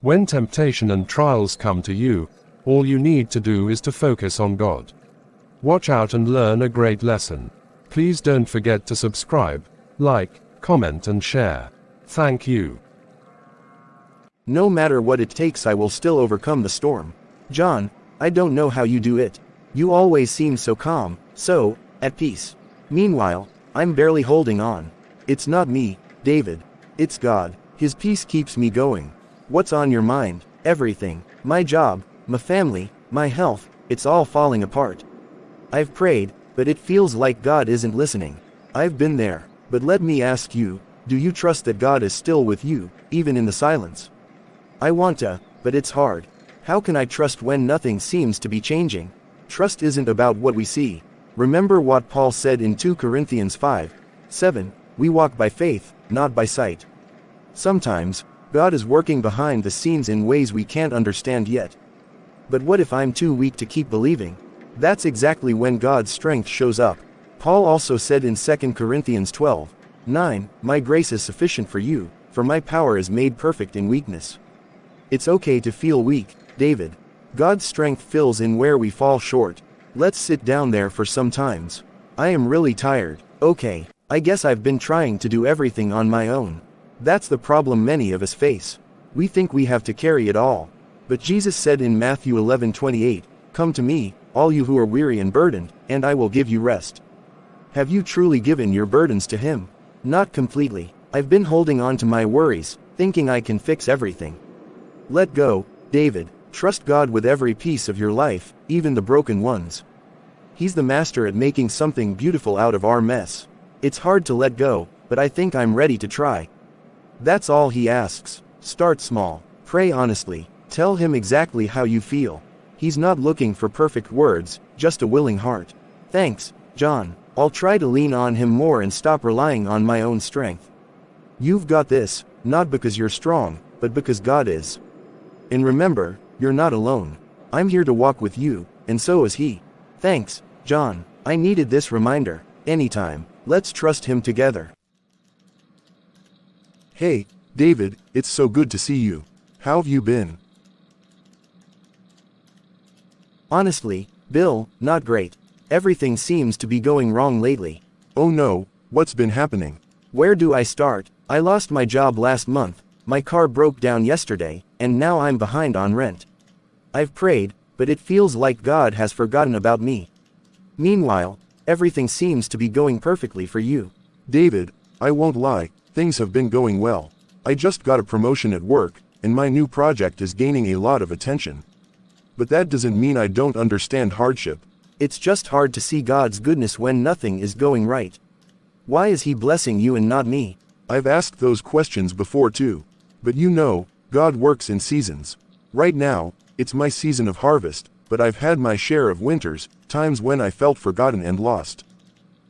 When temptation and trials come to you, all you need to do is to focus on God. Watch out and learn a great lesson. Please don't forget to subscribe, like, comment and share. Thank you. No matter what it takes, I will still overcome the storm. John, I don't know how you do it. You always seem so calm, so at peace. Meanwhile, I'm barely holding on. It's not me, David. It's God. His peace keeps me going. What's on your mind? Everything. My job, my family, my health, it's all falling apart. I've prayed, but it feels like God isn't listening. I've been there, but let me ask you, do you trust that God is still with you, even in the silence? I want to, but it's hard. How can I trust when nothing seems to be changing? Trust isn't about what we see. Remember what Paul said in 2 Corinthians 5:7, we walk by faith, not by sight. Sometimes, God is working behind the scenes in ways we can't understand yet. But what if I'm too weak to keep believing? That's exactly when God's strength shows up. Paul also said in 2 Corinthians 12:9, my grace is sufficient for you, for my power is made perfect in weakness. It's okay to feel weak, David. God's strength fills in where we fall short. Let's sit down there for some times. I am really tired. Okay, I guess I've been trying to do everything on my own. That's the problem many of us face. We think we have to carry it all. But Jesus said in Matthew 11:28, come to me, all you who are weary and burdened, and I will give you rest. Have you truly given your burdens to Him? Not completely. I've been holding on to my worries, thinking I can fix everything. Let go, David. Trust God with every piece of your life, even the broken ones. He's the master at making something beautiful out of our mess. It's hard to let go, but I think I'm ready to try. That's all He asks. Start small. Pray honestly. Tell Him exactly how you feel. He's not looking for perfect words, just a willing heart. Thanks, John. I'll try to lean on Him more and stop relying on my own strength. You've got this, not because you're strong, but because God is. And remember, you're not alone. I'm here to walk with you, and so is He. Thanks, John. I needed this reminder. Anytime. Let's trust Him together. Hey, David, it's so good to see you. How have you been? Honestly, Bill, not great. Everything seems to be going wrong lately. Oh no, what's been happening? Where do I start? I lost my job last month, my car broke down yesterday, and now I'm behind on rent. I've prayed, but it feels like God has forgotten about me. Meanwhile, everything seems to be going perfectly for you. David, I won't lie, things have been going well. I just got a promotion at work, and my new project is gaining a lot of attention. But that doesn't mean I don't understand hardship. It's just hard to see God's goodness when nothing is going right. Why is He blessing you and not me? I've asked those questions before too. But you know, God works in seasons. Right now, it's my season of harvest, but I've had my share of winters, times when I felt forgotten and lost.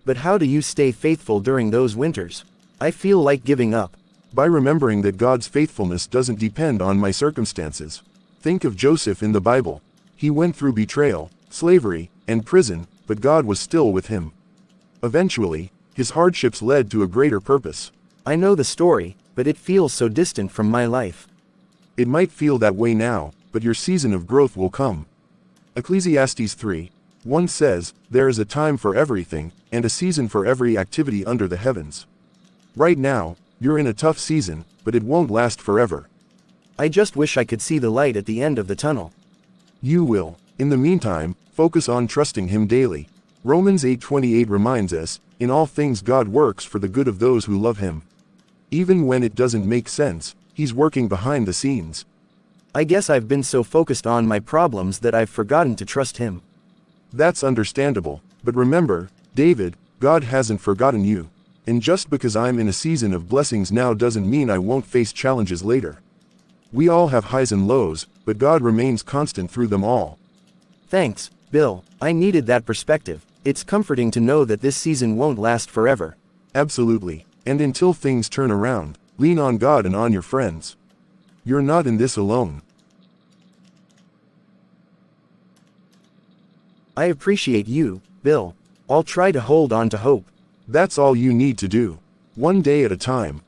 But how do you stay faithful during those winters? I feel like giving up. By remembering that God's faithfulness doesn't depend on my circumstances. Think of Joseph in the Bible. He went through betrayal, slavery, and prison, but God was still with him. Eventually, his hardships led to a greater purpose. I know the story, but it feels so distant from my life. It might feel that way now, but your season of growth will come. Ecclesiastes 3:1 says, there is a time for everything, and a season for every activity under the heavens. Right now, you're in a tough season, but it won't last forever. I just wish I could see the light at the end of the tunnel. You will. In the meantime, focus on trusting Him daily. Romans 8:28 reminds us, in all things God works for the good of those who love Him. Even when it doesn't make sense, He's working behind the scenes. I guess I've been so focused on my problems that I've forgotten to trust Him. That's understandable, but remember, David, God hasn't forgotten you. And just because I'm in a season of blessings now doesn't mean I won't face challenges later. We all have highs and lows, but God remains constant through them all. Thanks, Bill. I needed that perspective. It's comforting to know that this season won't last forever. Absolutely. And until things turn around, lean on God and on your friends. You're not in this alone. I appreciate you, Bill. I'll try to hold on to hope. That's all you need to do. One day at a time.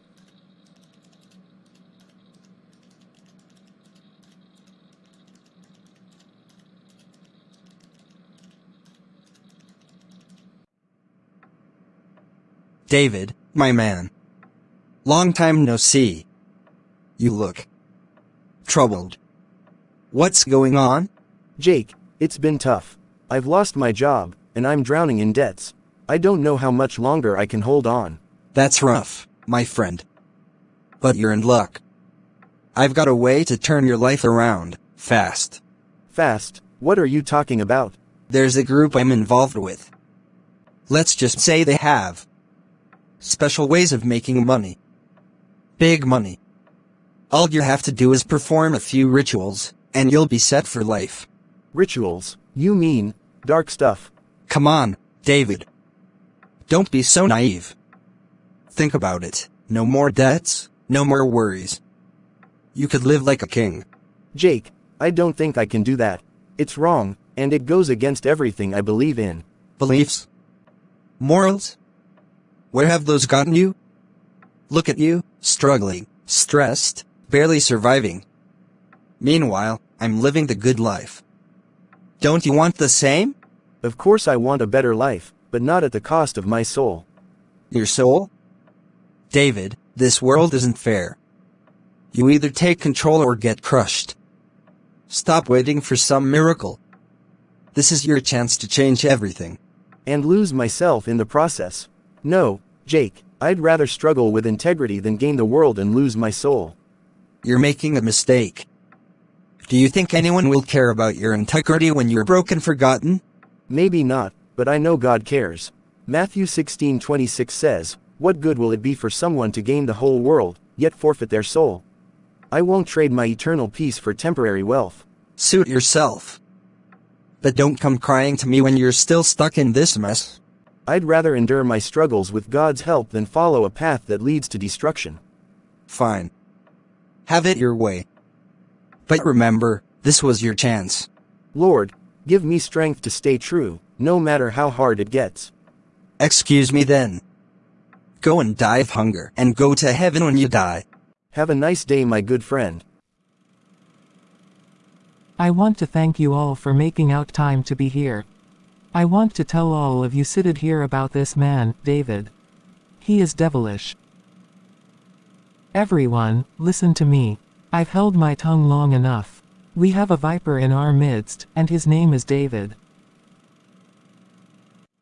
David, my man. Long time no see. You look troubled. What's going on? Jake, it's been tough. I've lost my job, and I'm drowning in debts. I don't know how much longer I can hold on. That's rough, my friend. But you're in luck. I've got a way to turn your life around, fast. Fast? What are you talking about? There's a group I'm involved with. Let's just say they have special ways of making money. Big money. All you have to do is perform a few rituals, and you'll be set for life. Rituals? You mean dark stuff? Come on, David. Don't be so naive. Think about it. No more debts, no more worries. You could live like a king. Jake, I don't think I can do that. It's wrong, and it goes against everything I believe in. Beliefs? Morals? Where have those gotten you? Look at you, struggling, stressed, barely surviving. Meanwhile, I'm living the good life. Don't you want the same? Of course I want a better life, but not at the cost of my soul. Your soul? David, this world isn't fair. You either take control or get crushed. Stop waiting for some miracle. This is your chance to change everything. And lose myself in the process. No, Jake, I'd rather struggle with integrity than gain the world and lose my soul. You're making a mistake. Do you think anyone will care about your integrity when you're broken, forgotten? Maybe not, but I know God cares. Matthew 16:26 says, "What good will it be for someone to gain the whole world, yet forfeit their soul?" I won't trade my eternal peace for temporary wealth. Suit yourself. But don't come crying to me when you're still stuck in this mess. I'd rather endure my struggles with God's help than follow a path that leads to destruction. Fine. Have it your way. But remember, this was your chance. Lord, give me strength to stay true, no matter how hard it gets. Excuse me then. Go and die of hunger, and go to heaven when you die. Have a nice day, my good friend. I want to thank you all for making out time to be here. I want to tell all of you seated here about this man, David. He is devilish. Everyone, listen to me. I've held my tongue long enough. We have a viper in our midst, and his name is David.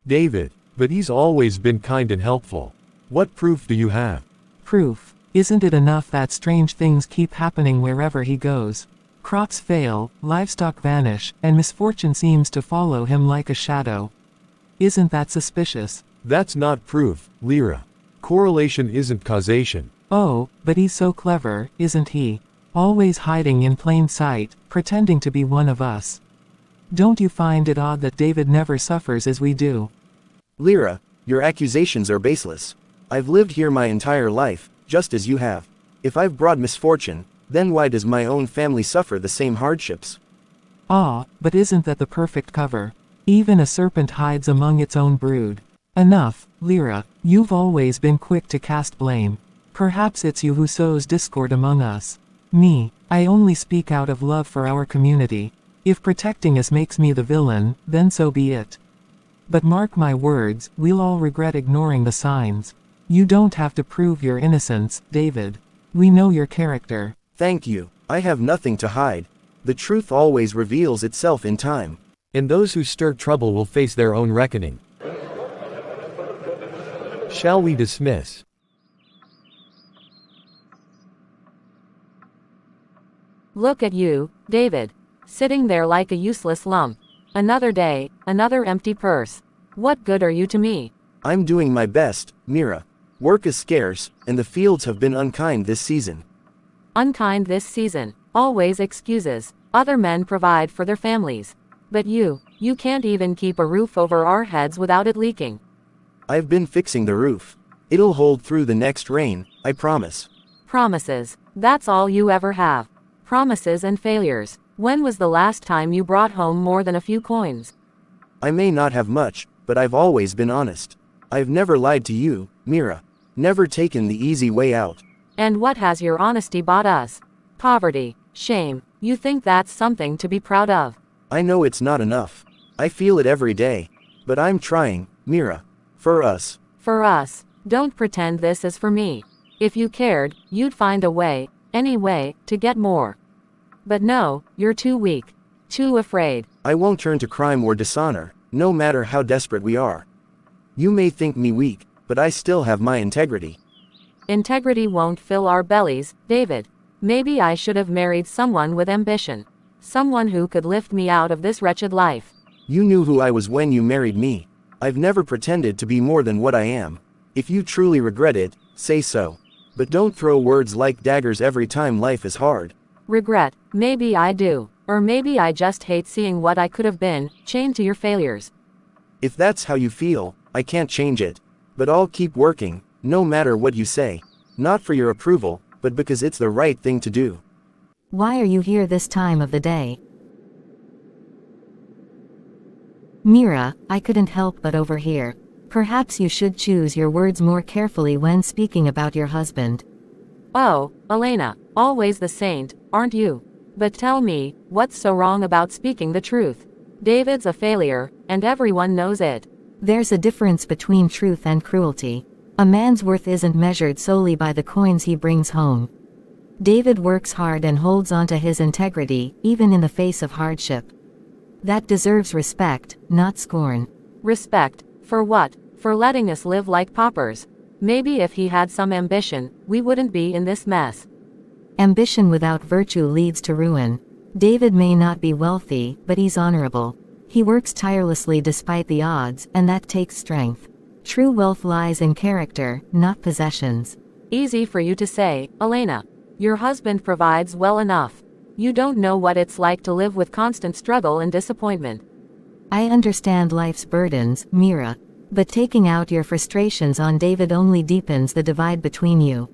David, but he's always been kind and helpful. What proof do you have? Proof. Isn't it enough that strange things keep happening wherever he goes? Crops fail, livestock vanish, and misfortune seems to follow him like a shadow. Isn't that suspicious? That's not proof, Lyra. Correlation isn't causation. Oh, but he's so clever, isn't he? Always hiding in plain sight, pretending to be one of us. Don't you find it odd that David never suffers as we do? Lyra, your accusations are baseless. I've lived here my entire life, just as you have. If I've brought misfortune, then why does my own family suffer the same hardships? Ah, but isn't that the perfect cover? Even a serpent hides among its own brood. Enough, Lyra, you've always been quick to cast blame. Perhaps it's you who sows discord among us. Me, I only speak out of love for our community. If protecting us makes me the villain, then so be it. But mark my words, we'll all regret ignoring the signs. You don't have to prove your innocence, David. We know your character. Thank you. I have nothing to hide. The truth always reveals itself in time. And those who stir trouble will face their own reckoning. Shall we dismiss? Look at you, David. Sitting there like a useless lump. Another day, another empty purse. What good are you to me? I'm doing my best, Mira. Work is scarce, and the fields have been unkind this season. Unkind this season. Always excuses. Other men provide for their families. But you can't even keep a roof over our heads without it leaking. I've been fixing the roof. It'll hold through the next rain, I promise. Promises. That's all you ever have. Promises and failures. When was the last time you brought home more than a few coins? I may not have much, but I've always been honest. I've never lied to you, Mira. Never taken the easy way out. And what has your honesty bought us? Poverty, shame. You think that's something to be proud of? I know it's not enough. I feel it every day. But I'm trying, Mira. For us. For us. Don't pretend this is for me. If you cared, you'd find a way, any way, to get more. But no, you're too weak. Too afraid. I won't turn to crime or dishonor, no matter how desperate we are. You may think me weak, but I still have my integrity. Integrity won't fill our bellies, David. Maybe I should have married someone with ambition. Someone who could lift me out of this wretched life. You knew who I was when you married me. I've never pretended to be more than what I am. If you truly regret it, say so. But don't throw words like daggers every time life is hard. Regret, maybe I do. Or maybe I just hate seeing what I could have been, chained to your failures. If that's how you feel, I can't change it. But I'll keep working, no matter what you say. Not for your approval, but because it's the right thing to do. Why are you here this time of the day? Mira, I couldn't help but overhear. Perhaps you should choose your words more carefully when speaking about your husband. Oh, Elena, always the saint, aren't you? But tell me, what's so wrong about speaking the truth? David's a failure, and everyone knows it. There's a difference between truth and cruelty. A man's worth isn't measured solely by the coins he brings home. David works hard and holds on to his integrity, even in the face of hardship. That deserves respect, not scorn. Respect, for what? For letting us live like paupers. Maybe if he had some ambition, we wouldn't be in this mess. Ambition without virtue leads to ruin. David may not be wealthy, but he's honorable. He works tirelessly despite the odds, and that takes strength. True wealth lies in character, not possessions. Easy for you to say, Elena. Your husband provides well enough. You don't know what it's like to live with constant struggle and disappointment. I understand life's burdens, Mira. But taking out your frustrations on David only deepens the divide between you.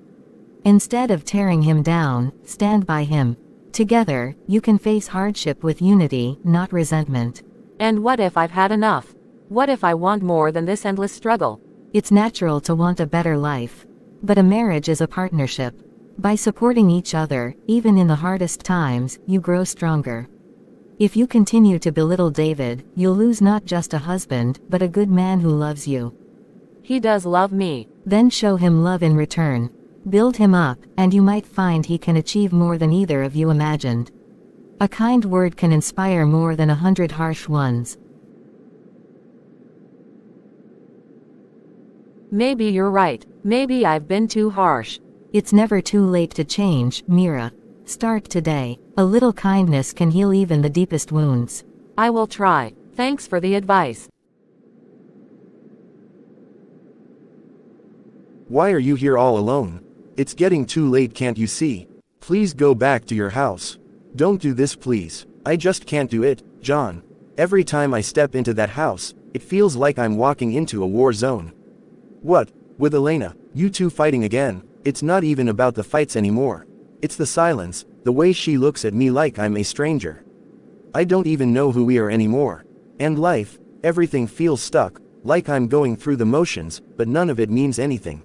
Instead of tearing him down, stand by him. Together, you can face hardship with unity, not resentment. And what if I've had enough? What if I want more than this endless struggle? It's natural to want a better life. But a marriage is a partnership. By supporting each other, even in the hardest times, you grow stronger. If you continue to belittle David, you'll lose not just a husband, but a good man who loves you. He does love me. Then show him love in return. Build him up, and you might find he can achieve more than either of you imagined. A kind word can inspire more than 100 harsh ones. Maybe you're right. Maybe I've been too harsh. It's never too late to change, Mira. Start today. A little kindness can heal even the deepest wounds. I will try. Thanks for the advice. Why are you here all alone? It's getting too late, can't you see? Please go back to your house. Don't do this, please. I just can't do it, John. Every time I step into that house, it feels like I'm walking into a war zone. What? With Elena, you two fighting again? It's not even about the fights anymore. It's the silence, the way she looks at me like I'm a stranger. I don't even know who we are anymore. And life, everything feels stuck, like I'm going through the motions, but none of it means anything.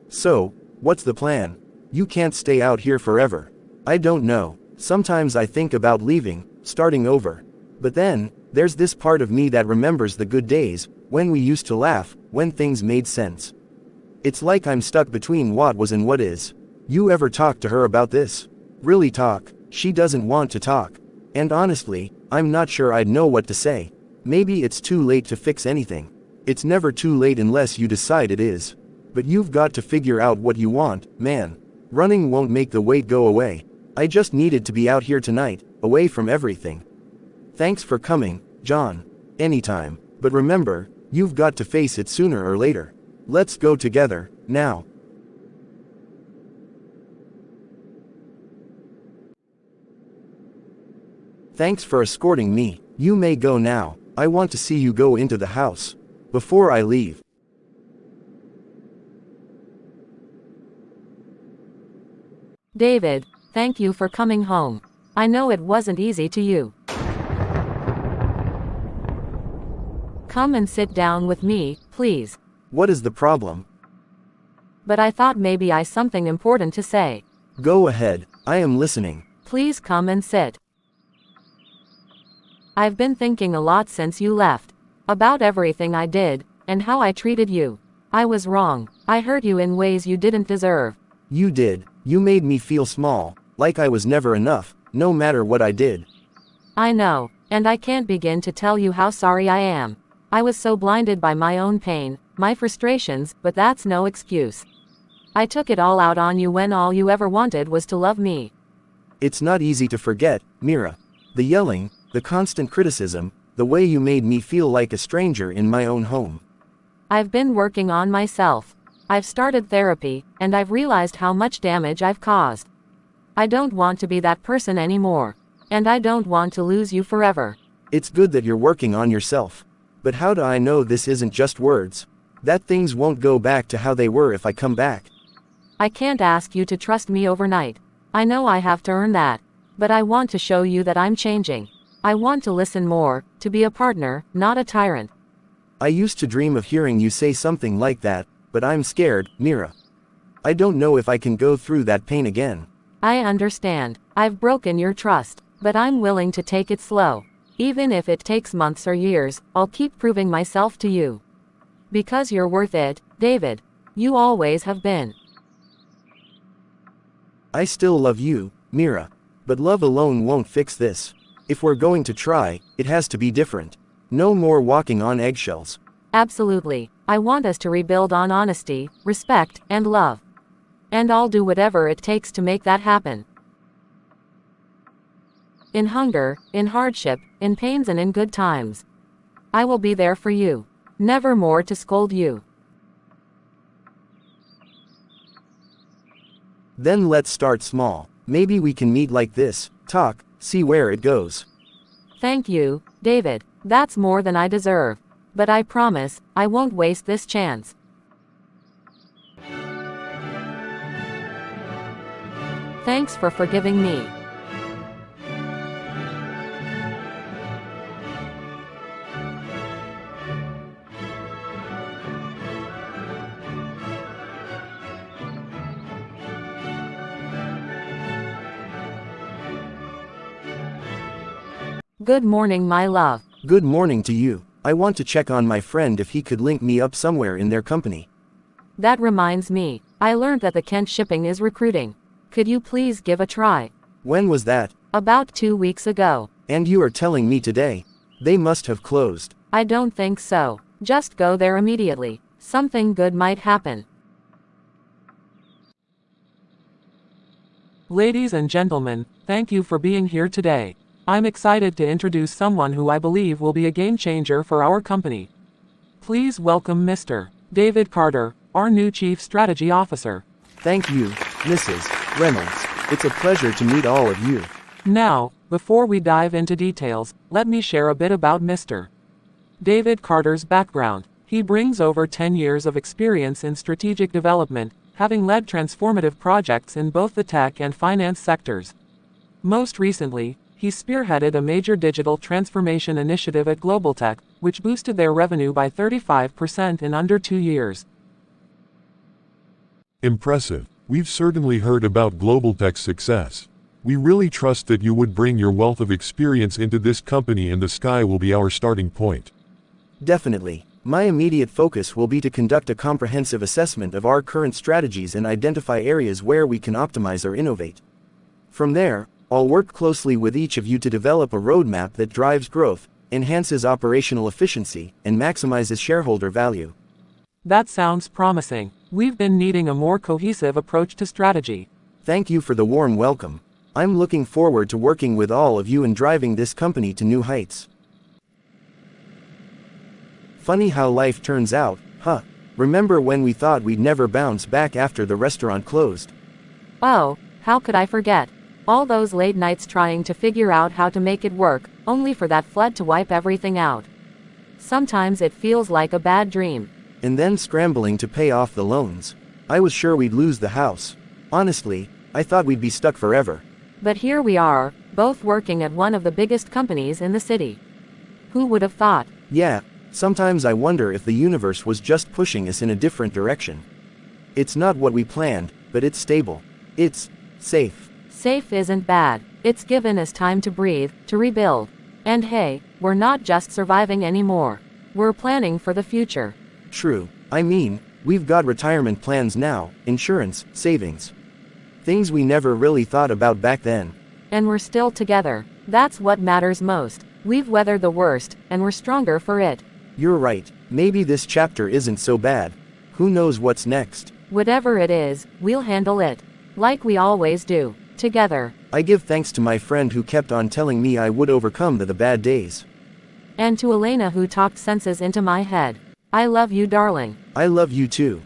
So, what's the plan? You can't stay out here forever. I don't know. Sometimes I think about leaving, starting over. But then, there's this part of me that remembers the good days, when we used to laugh, when things made sense. It's like I'm stuck between what was and what is. You ever talk to her about this? Really talk? She doesn't want to talk. And honestly, I'm not sure I'd know what to say. Maybe it's too late to fix anything. It's never too late unless you decide it is. But you've got to figure out what you want, man. Running won't make the weight go away. I just needed to be out here tonight, away from everything. Thanks for coming, John. Anytime. But remember, you've got to face it sooner or later. Let's go together, now. Thanks for escorting me. You may go now. I want to see you go into the house. Before I leave. David, thank you for coming home. I know it wasn't easy to you. Come and sit down with me, please. What is the problem? But I thought maybe I something important to say. Go ahead, I am listening. Please come and sit. I've been thinking a lot since you left. About everything I did, and how I treated you. I was wrong. I hurt you in ways you didn't deserve. You did. You made me feel small, like I was never enough, no matter what I did. I know, and I can't begin to tell you how sorry I am. I was so blinded by my own pain, my frustrations, but that's no excuse. I took it all out on you when all you ever wanted was to love me. It's not easy to forget, Mira. The yelling, the constant criticism, the way you made me feel like a stranger in my own home. I've been working on myself. I've started therapy, and I've realized how much damage I've caused. I don't want to be that person anymore. And I don't want to lose you forever. It's good that you're working on yourself. But how do I know this isn't just words? That things won't go back to how they were if I come back. I can't ask you to trust me overnight. I know I have to earn that. But I want to show you that I'm changing. I want to listen more, to be a partner, not a tyrant. I used to dream of hearing you say something like that, but I'm scared, Mira. I don't know if I can go through that pain again. I understand. I've broken your trust, but I'm willing to take it slow. Even if it takes months or years, I'll keep proving myself to you. Because you're worth it, David. You always have been. I still love you, Mira. But love alone won't fix this. If we're going to try, it has to be different. No more walking on eggshells. Absolutely. I want us to rebuild on honesty, respect, and love. And I'll do whatever it takes to make that happen. In hunger, in hardship, in pains and in good times. I will be there for you. Never more to scold you. Then let's start small. Maybe we can meet like this, talk, see where it goes. Thank you, David. That's more than I deserve. But I promise, I won't waste this chance. Thanks for forgiving me. Good morning, my love. Good morning to you. I want to check on my friend if he could link me up somewhere in their company. That reminds me, I learned that the Kent Shipping is recruiting. Could you please give a try? When was that? About 2 weeks ago. And you are telling me today? They must have closed. I don't think so. Just go there immediately. Something good might happen. Ladies and gentlemen, thank you for being here today. I'm excited to introduce someone who I believe will be a game changer for our company. Please welcome Mr. David Carter, our new Chief Strategy Officer. Thank you, Mrs. Reynolds. It's a pleasure to meet all of you. Now, before we dive into details, let me share a bit about Mr. David Carter's background. He brings over 10 years of experience in strategic development, having led transformative projects in both the tech and finance sectors. Most recently, he spearheaded a major digital transformation initiative at Global Tech, which boosted their revenue by 35% in under 2 years. Impressive. We've certainly heard about Global Tech's success. We really trust that you would bring your wealth of experience into this company, and the sky will be our starting point. Definitely. My immediate focus will be to conduct a comprehensive assessment of our current strategies and identify areas where we can optimize or innovate. From there, I'll work closely with each of you to develop a roadmap that drives growth, enhances operational efficiency, and maximizes shareholder value. That sounds promising. We've been needing a more cohesive approach to strategy. Thank you for the warm welcome. I'm looking forward to working with all of you and driving this company to new heights. Funny how life turns out, huh? Remember when we thought we'd never bounce back after the restaurant closed? Oh, how could I forget? All those late nights trying to figure out how to make it work, only for that flood to wipe everything out. Sometimes it feels like a bad dream. And then scrambling to pay off the loans. I was sure we'd lose the house. Honestly, I thought we'd be stuck forever. But here we are, both working at one of the biggest companies in the city. Who would have thought? Yeah, sometimes I wonder if the universe was just pushing us in a different direction. It's not what we planned, but it's stable. It's safe. Safe isn't bad. It's given us time to breathe, to rebuild. And hey, we're not just surviving anymore. We're planning for the future. True. I mean, We've got retirement plans now, insurance, savings. Things we never really thought about back then. And we're still together. That's what matters most. We've weathered the worst, and we're stronger for it. You're right. Maybe this chapter isn't so bad. Who knows what's next? Whatever it is, we'll handle it. Like we always do. Together. I give thanks to my friend who kept on telling me I would overcome the bad days. And to Elena who talked senses into my head. I love you, darling. I love you too.